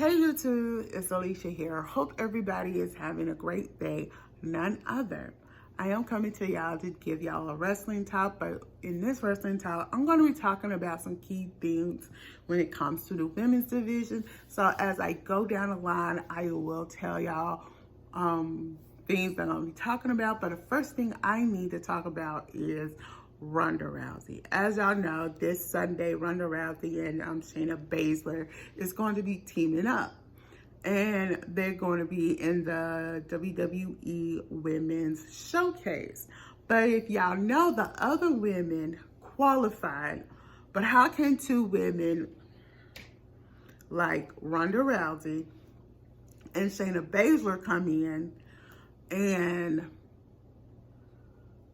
Hey YouTube, it's Alicia here. Hope everybody is having a great day. None other. I am coming to y'all to give y'all a wrestling talk, but in this wrestling talk, I'm going to be talking about some key things when it comes to the women's division. So as I go down the line, I will tell y'all things that I'm going to be talking about. But the first thing I need to talk about is Ronda Rousey. As y'all know, this Sunday, Ronda Rousey and Shayna Baszler is going to be teaming up. And they're going to be in the WWE Women's Showcase. But if y'all know, the other women qualified. But how can two women like Ronda Rousey and Shayna Baszler come in and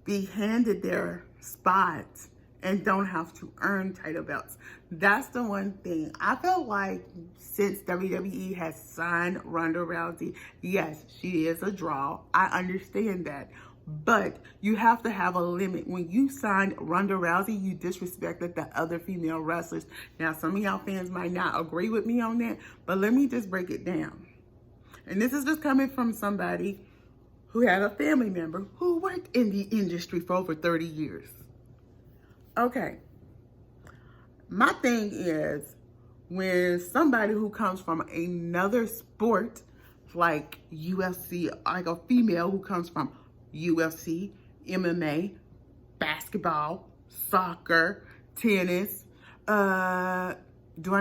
be handed their spots and don't have to earn title belts? That's the one thing. I feel like since WWE has signed Ronda Rousey, yes, she is a draw. I understand that. But you have to have a limit. When you signed Ronda Rousey, you disrespected the other female wrestlers. Now, some of y'all fans might not agree with me on that, but let me just break it down. And this is just coming from somebody who had a family member who worked in the industry for over 30 years. Okay. My thing is, when somebody who comes from another sport, like UFC, like a female who comes from UFC, MMA, basketball, soccer, tennis, do I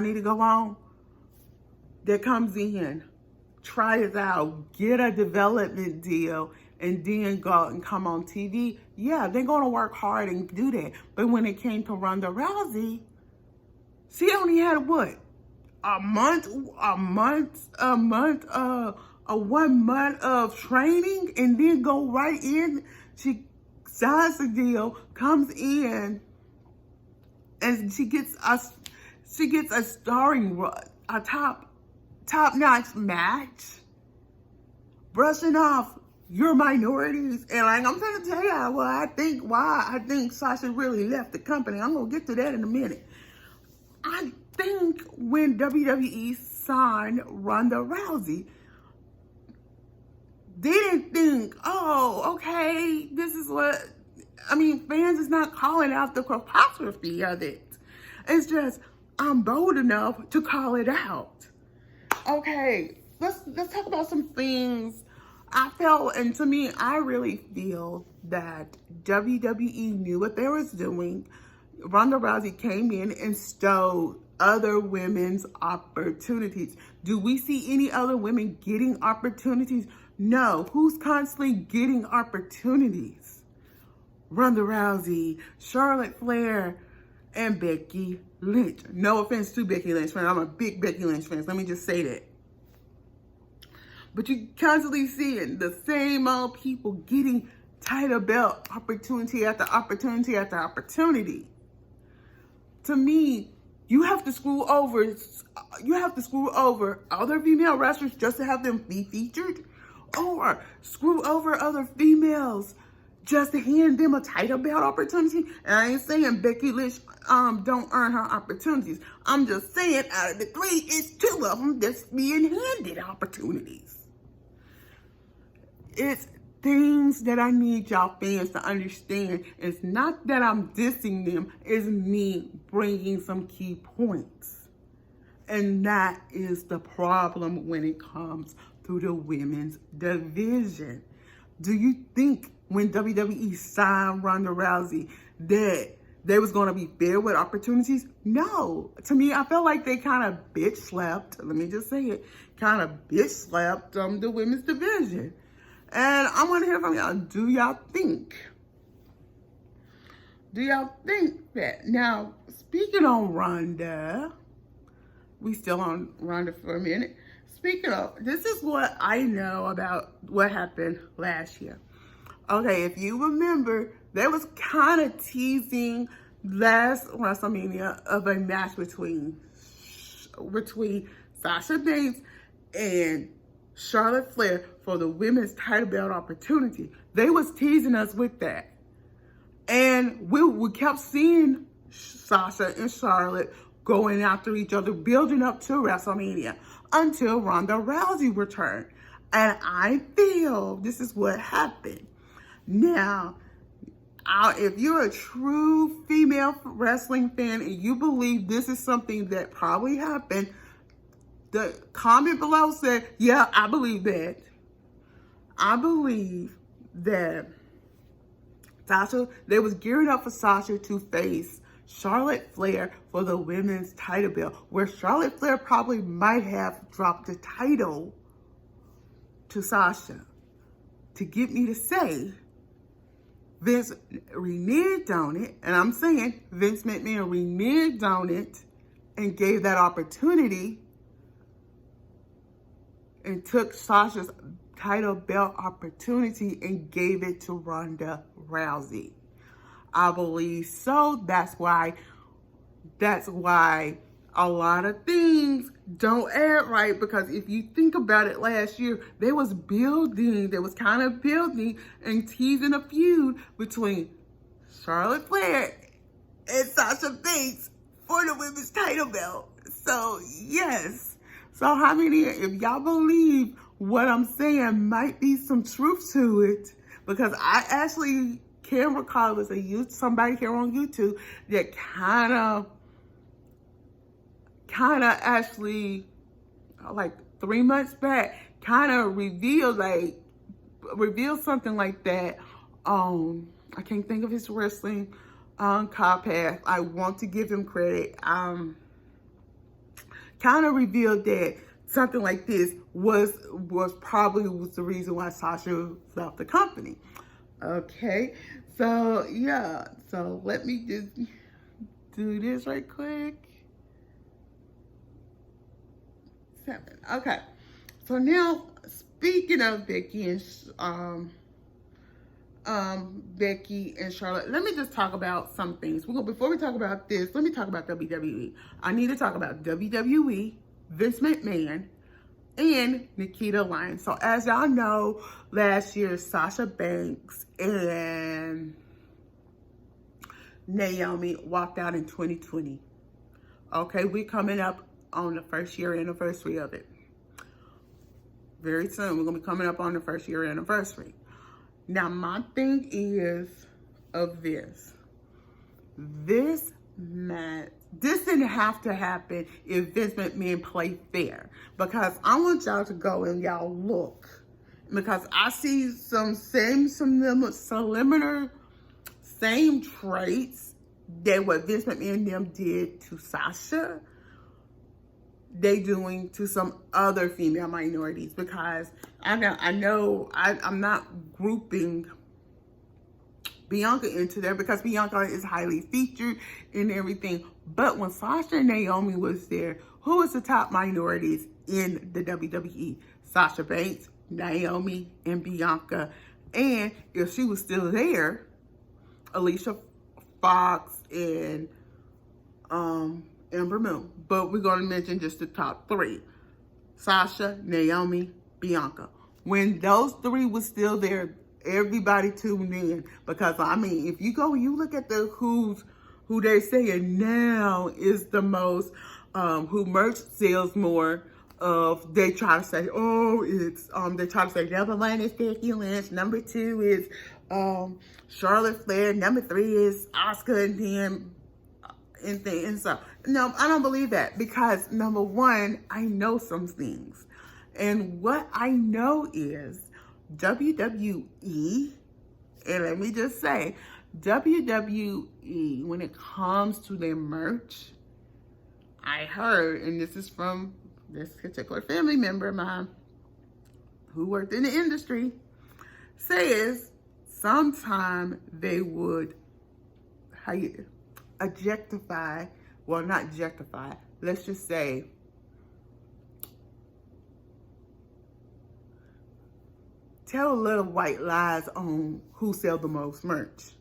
need to go on? That comes in, try it out, get a development deal, and then go out and come on TV. Yeah, they're going to work hard and do that. But when it came to Ronda Rousey, she only had what? A 1 month of training, and then go right in. She signs the deal, comes in, and she gets a starring, a top-notch match, brushing off your minorities. And like I'm trying to tell you, why I think Sasha really left the company. I'm gonna get to that in a minute. I think when WWE signed Ronda Rousey, they didn't think, oh, okay, this is what, fans is not calling out the apostrophe of it. It's just, I'm bold enough to call it out. Okay, let's talk about some things. I felt, and to me, I really feel that WWE knew what they was doing. Ronda Rousey came in and stole other women's opportunities. Do we see any other women getting opportunities? No. Who's constantly getting opportunities? Ronda Rousey, Charlotte Flair, and Becky Lynch. No offense to Becky Lynch fan. I'm a big Becky Lynch fan. Let me just say that. But you constantly seeing the same old people getting title belt opportunity after opportunity after opportunity. To me, you have to screw over other female wrestlers just to have them be featured, or screw over other females just to hand them a title belt opportunity. And I ain't saying Becky Lynch don't earn her opportunities. I'm just saying out of the three, it's two of them that's being handed opportunities. It's things that I need y'all fans to understand. It's not that I'm dissing them, it's me bringing some key points. And that is the problem when it comes to the women's division. Do you think when WWE signed Ronda Rousey that they was going to be fair with opportunities? No. To me, I felt like they kind of bitch slapped, let me just say it, kind of bitch slapped the women's division. And I want to hear from y'all. Do y'all think that? Now, speaking on Ronda, we still on Ronda for a minute. Speaking of, this is what I know about what happened last year. Okay, if you remember, there was kind of teasing last WrestleMania of a match between Sasha Banks and Charlotte Flair for the women's title belt opportunity. They was teasing us with that. And we kept seeing Sasha and Charlotte going after each other, building up to WrestleMania until Ronda Rousey returned. And I feel this is what happened. Now, if you're a true female wrestling fan and you believe this is something that probably happened, the comment below said, yeah, I believe that. I believe that they was gearing up for Sasha to face Charlotte Flair for the women's title belt, where Charlotte Flair probably might have dropped the title to Sasha to get me to say Vince reneged on it, and I'm saying Vince McMahon reneged on it and gave that opportunity and took Sasha's title belt opportunity and gave it to Ronda Rousey. I believe so. That's why a lot of things don't add right, because if you think about it, last year they was kind of building and teasing a feud between Charlotte Flair and Sasha Banks for the women's title belt. So yes. So how many, if y'all believe what I'm saying, might be some truth to it, because I actually can recall it was somebody here on YouTube that kind of actually, like 3 months back, kind of revealed something like that. I can't think of his wrestling path. I want to give him credit. Kind of revealed that something like this was the reason why Sasha left the company. Okay, so yeah, so let me just do this right quick. 7. Okay, so now speaking of Becky and Charlotte, let me just talk about some things. Before we talk about this, let me talk about WWE. I need to talk about WWE, Vince McMahon, and Nikita Lyons. So as y'all know, last year Sasha Banks and Naomi walked out in 2020. Okay, we're coming up on the first year anniversary of it. Very soon, we're gonna be coming up on the first year anniversary. Now, my thing is of this. This didn't have to happen if Vince McMahon played fair, because I want y'all to go and y'all look, because I see some same traits that what Vince McMahon them did to Sasha, they doing to some other female minorities, because I'm not grouping Bianca into there, because Bianca is highly featured and everything. But when Sasha and Naomi was there, who was the top minorities in the WWE? Sasha Banks, Naomi, and Bianca. And if she was still there, Alicia Fox and Ember Moon. But we're going to mention just the top 3. Sasha, Naomi, Bianca. When those 3 was still there, everybody tuned in, because I mean, if you go and you look at the who they're saying now is the most, who merch sells more of, they try to say, oh, it's, they try to say number 1 is Becky Lynch, number 2 is Charlotte Flair, number 3 is Asuka, and so, no, I don't believe that, because number 1, I know some things. And what I know is WWE, and let me just say, WWE, when it comes to their merch, I heard, and this is from this particular family member of mine who worked in the industry, says sometime they would objectify, well, not objectify, let's just say, tell little white lies on who sell the most merch.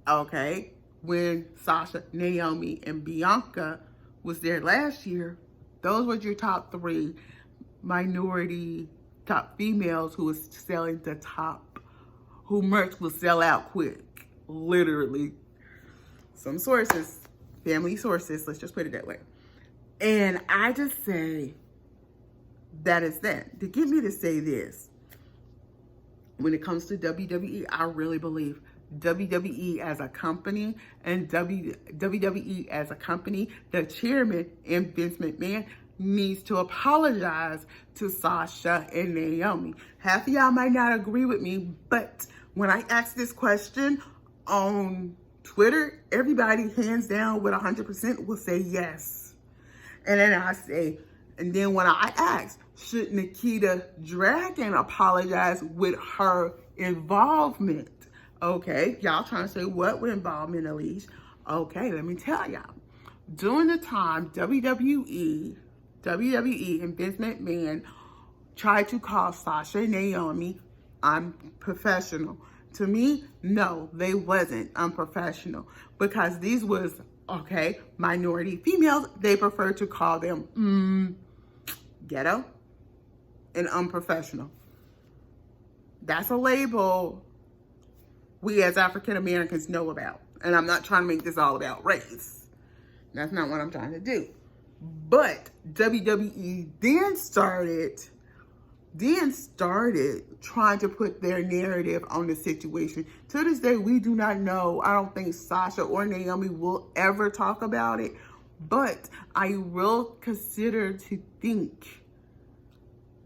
Okay, when Sasha, Naomi, and Bianca was there last year, those were your top 3 minority, top females who was selling the top, who merch will sell out quick, literally. Some sources family sources, let's just put it that way. And I just say, that is that. To get me to say this, when it comes to WWE, I really believe WWE as a company and WWE as a company, the chairman and Vince McMahon needs to apologize to Sasha and Naomi. Half of y'all might not agree with me, but when I ask this question on Twitter, everybody hands down with 100% will say yes. And then I say, and then when I ask, should Nikita Dragon apologize with her involvement? Okay, y'all trying to say what with involvement, Elise? Okay, let me tell y'all. During the time WWE and Vince McMahon tried to call Sasha and Naomi unprofessional. To me, no, they wasn't unprofessional, because these was, okay, minority females. They prefer to call them ghetto and unprofessional. That's a label we as African Americans know about. And I'm not trying to make this all about race. That's not what I'm trying to do. But WWE then started trying to put their narrative on the situation. To this day, we do not know. I don't think Sasha or Naomi will ever talk about it. But I will consider to think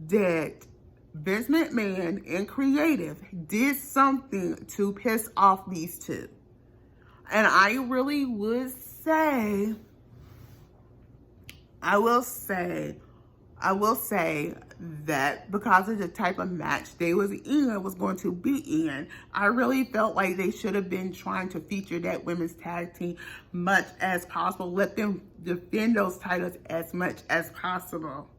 that Vince McMahon and creative did something to piss off these two. And I really would say, I will say that because of the type of match they was going to be in, I really felt like they should have been trying to feature that women's tag team much as possible. Let them defend those titles as much as possible.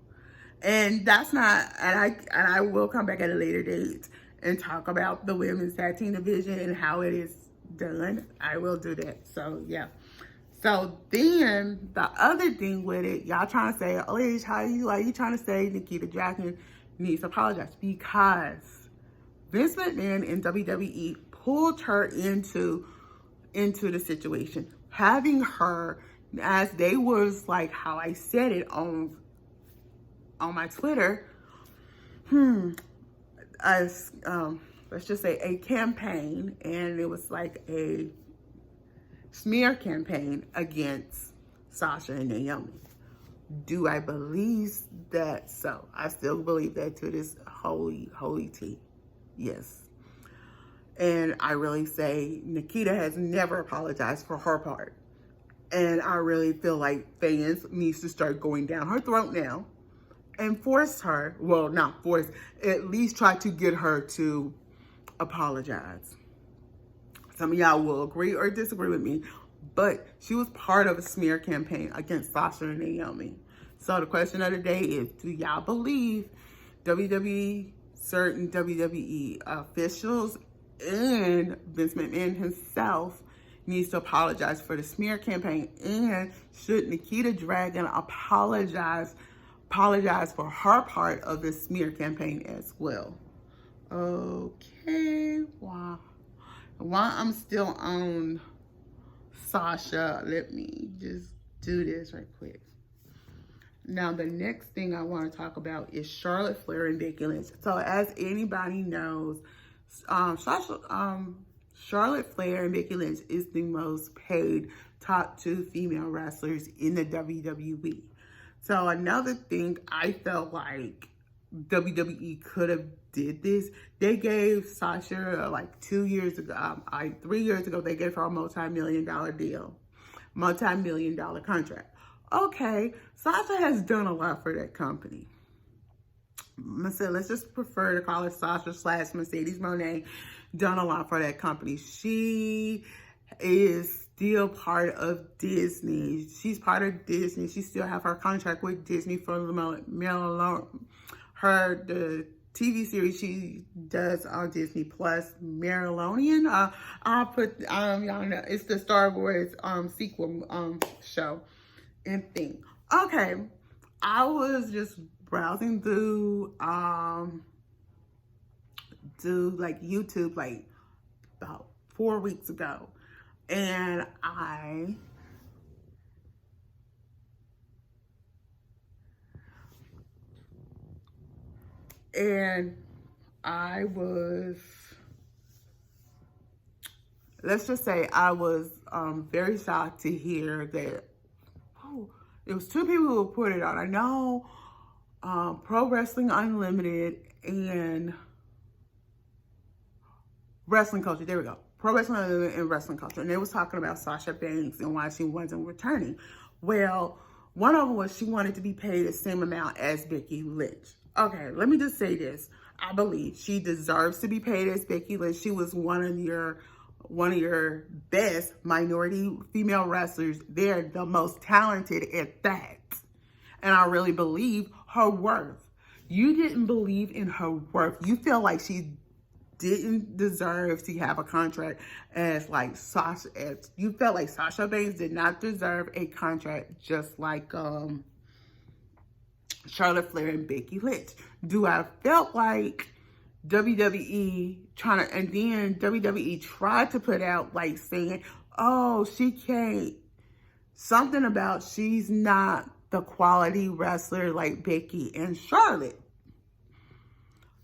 And that's not, and I will come back at a later date and talk about the women's tag team division and how it is done. I will do that. So yeah. So then the other thing with it, y'all trying to say, Alicia, how are you trying to say Nikita Dragon needs to apologize? Because Vince McMahon and WWE pulled her into the situation, having her, as they was like how I said it on my Twitter, as let's just say a campaign, and it was like a smear campaign against Sasha and Naomi. Do I believe that? So I still believe that to this holy tea. Yes. And I really say Nikita has never apologized for her part. And I really feel like fans needs to start going down her throat now and force her, well, not force, at least try to get her to apologize. Some of y'all will agree or disagree with me, but she was part of a smear campaign against Sasha and Naomi. So the question of the day is, do y'all believe certain WWE officials and Vince McMahon himself needs to apologize for the smear campaign? And should Nikita Dragon apologize for her part of the smear campaign as well? Okay, wow. While I'm still on Sasha, let me just do this right quick. Now, the next thing I want to talk about is Charlotte Flair and Becky Lynch. So, as anybody knows, Charlotte Flair and Becky Lynch is the most paid top two female wrestlers in the WWE. So, another thing I felt like WWE could have did this. They gave Sasha like 2 years ago, 3 years ago, they gave her a multi-million-dollar deal, multi-million-dollar contract. Okay, Sasha has done a lot for that company. Let's just prefer to call it Sasha / Mercedes Mone. Done a lot for that company. She is still part of Disney. She's part of Disney. She still have her contract with Disney for the TV series she does on Disney Plus, Marilonian. I'll put y'all know it's the Star Wars sequel show and thing. Okay, I was just browsing through like YouTube like about 4 weeks ago, and I And I was, let's just say I was very shocked to hear that, oh, it was two people who put it out. I know Pro Wrestling Unlimited and Wrestling Culture, there we go. Pro Wrestling Unlimited and Wrestling Culture. And they was talking about Sasha Banks and why she wasn't returning. Well, one of them was she wanted to be paid the same amount as Becky Lynch. Okay, let me just say this. I believe she deserves to be paid as Becky Lynch. She was one of your best minority female wrestlers. They're the most talented at that. And I really believe her worth. You didn't believe in her worth. You feel like she didn't deserve to have a contract as like Sasha. You felt like Sasha Banks did not deserve a contract just like Charlotte Flair and Becky Lynch. Do I felt like WWE and then WWE tried to put out like saying, oh, she can't, something about she's not the quality wrestler like Becky and Charlotte.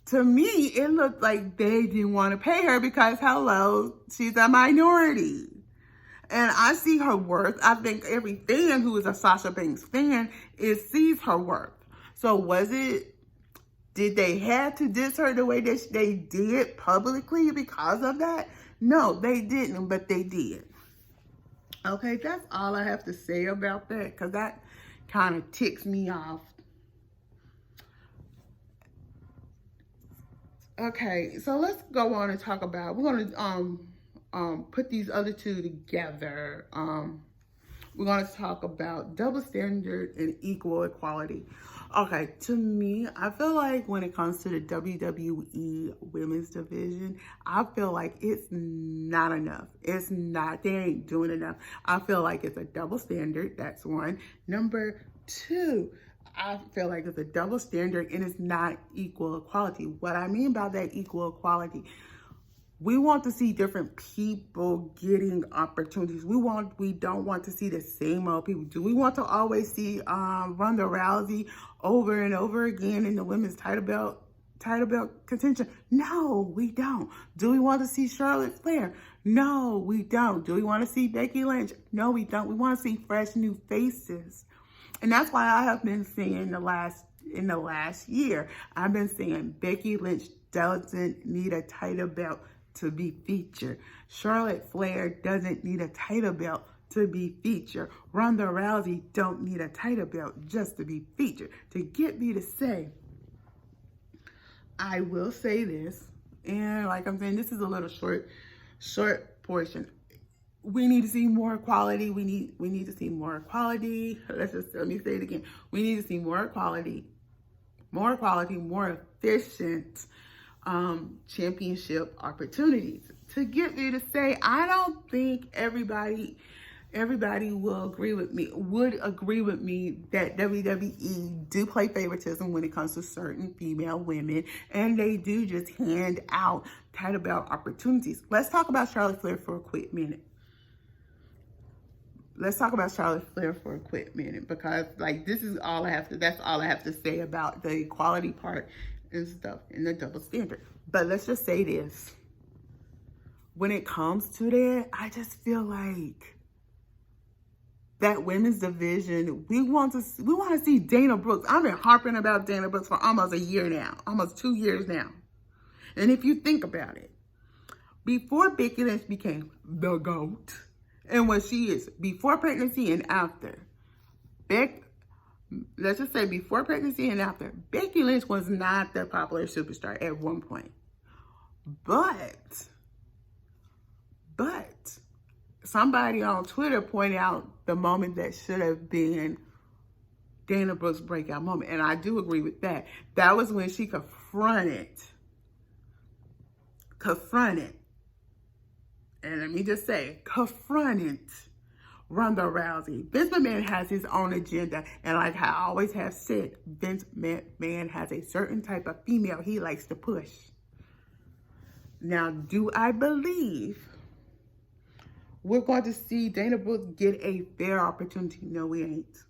To me, it looked like they didn't want to pay her because, hello, she's a minority. And I see her worth. I think every fan who is a Sasha Banks fan sees her worth. So did they have to diss her the way that they did publicly because of that? No, they didn't, but they did. Okay, that's all I have to say about that because that kind of ticks me off. Okay, so let's go on and talk about, we're going to put these other two together. We're going to talk about double standard and equal equality. Okay, to me, I feel like when it comes to the WWE women's division, I feel like it's not enough. It's not, they ain't doing enough. I feel like it's a double standard, that's one. Number two, I feel like it's a double standard and it's not equal equality. What I mean by that equal equality, we want to see different people getting opportunities. We don't want to see the same old people. Do we want to always see Ronda Rousey over and over again in the women's title belt contention? No, we don't. Do we want to see Charlotte Flair? No, we don't. Do we want to see Becky Lynch? No, we don't. We want to see fresh new faces. And that's why I have been saying in the last year, I've been saying Becky Lynch doesn't need a title belt to be featured. Charlotte Flair doesn't need a title belt to be featured. Ronda Rousey don't need a title belt just to be featured. To get me to say, I will say this, and like I'm saying, this is a little short portion. We need to see more equality. We need to see more equality. Let me say it again. We need to see more equality, more efficient championship opportunities. To get me to say, I don't think everybody would agree with me that WWE do play favoritism when it comes to certain female women, and they do just hand out title belt opportunities. Let's talk about Charlotte Flair for a quick minute. Let's talk about Charlotte Flair for a quick minute because like that's all I have to say about the equality part and stuff and the double standard. But let's just say this. When it comes to that, I just feel like that women's division, we want to see Dana Brooks. I've been harping about Dana Brooks for almost a year now, almost 2 years now. And if you think about it, before Becky Lynch became the GOAT, and what she is, before pregnancy and after, let's just say before pregnancy and after, Becky Lynch was not the popular superstar at one point. But somebody on Twitter pointed out the moment that should have been Dana Brooks' breakout moment. And I do agree with that. That was when she confronted, and let me just say, confronted Ronda Rousey. Vince McMahon has his own agenda. And like I always have said, Vince McMahon has a certain type of female he likes to push. Now, do I believe we're going to see Dana Brooks get a fair opportunity? No, we ain't.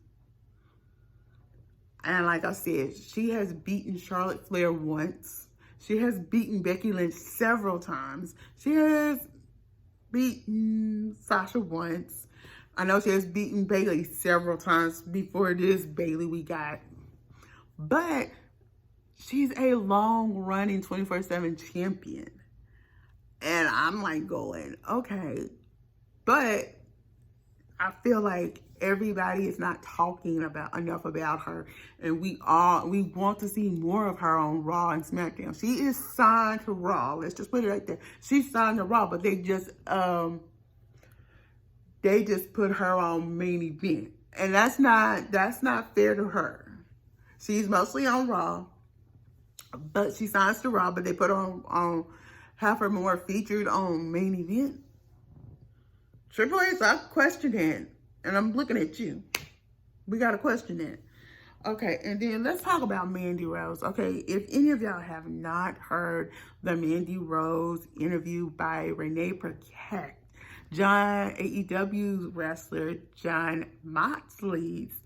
And like I said, she has beaten Charlotte Flair once. She has beaten Becky Lynch several times. She has beaten Sasha once. I know she has beaten Bayley several times before this Bayley we got. But she's a long-running 24/7 champion. And I'm like going, okay. But I feel like everybody is not talking enough about her. And we want to see more of her on Raw and SmackDown. She is signed to Raw. Let's just put it right there. She's signed to Raw, but they just put her on main event. And that's not fair to her. She's mostly on Raw, but she signs to Raw, but they put her on have her more featured on main event. Triple H, I question that. And I'm looking at you. We got to question that. Okay, and then let's talk about Mandy Rose. Okay, if any of y'all have not heard the Mandy Rose interview by Renee Paquette, AEW wrestler Jon Moxley's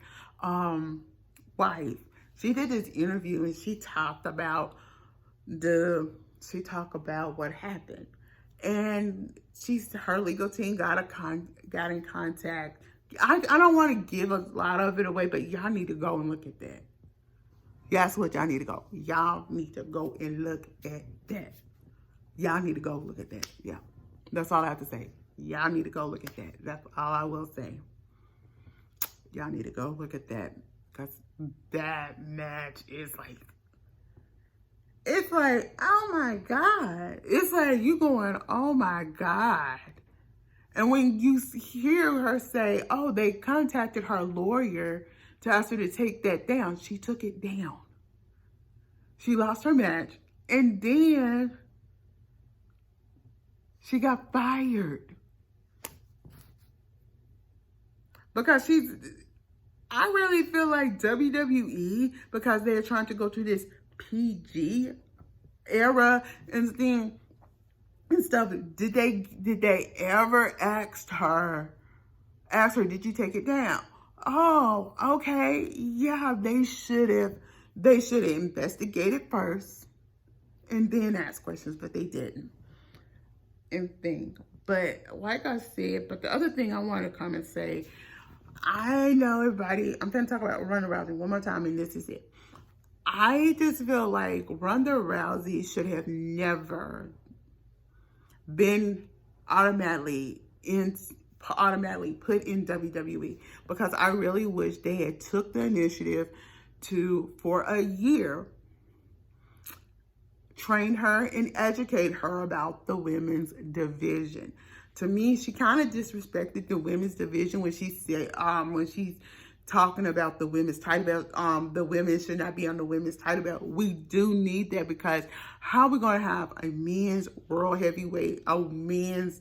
wife, she did this interview and she talked about what happened. And her legal team got in contact. I don't want to give a lot of it away, but y'all need to go and look at that. That's what y'all need to go. Y'all need to go and look at that. Y'all need to go look at that. Yeah. That's all I have to say. Y'all need to go look at that. That's all I will say. Y'all need to go look at that. Because that match is like, it's like, oh my God. It's like you going, oh my God. And when you hear her say, oh, they contacted her lawyer to ask her to take that down, she took it down. She lost her match. And then she got fired. Because I really feel like WWE, because they're trying to go to this PG era and thing and stuff, did they ever ask her, did you take it down? Oh, okay. Yeah, they should have investigated first and then ask questions, but they didn't. And think. But like I said, but the other thing I want to come and say, I know everybody, I'm going to talk about Ronda Rousey one more time, and this is it. I just feel like Ronda Rousey should have never been automatically put in WWE, because I really wish they had took the initiative to, for a year, train her and educate her about the women's division. To me, she kind of disrespected the women's division when she said, when she's talking about the women's title belt, the women should not be on the women's title belt. We do need that, because how are we going to have a men's world heavyweight, a men's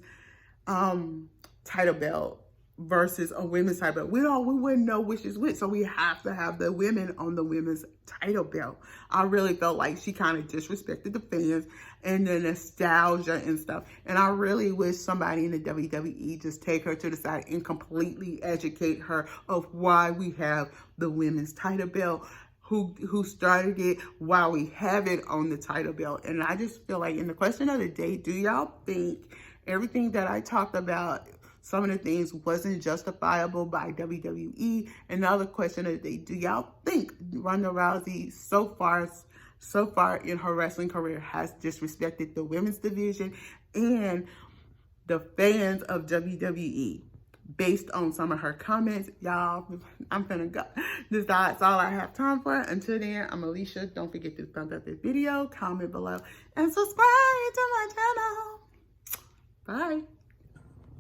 title belt versus a women's title belt? We wouldn't know which is which, so we have to have the women on the women's title belt. I really felt like she kind of disrespected the fans and the nostalgia and stuff. And I really wish somebody in the WWE just take her to the side and completely educate her of why we have the women's title belt, who started it, why we have it on the title belt. And I just feel like, in the question of the day, do y'all think everything that I talked about, some of the things wasn't justifiable by WWE? And the other question of the day, do y'all think Ronda Rousey so far in her wrestling career has disrespected the women's division and the fans of WWE based on some of her comments? Y'all, I'm finna go. That's all I have time for. Until then, I'm Alicia. Don't forget to thumbs up this video, comment below, and subscribe to my channel. Bye.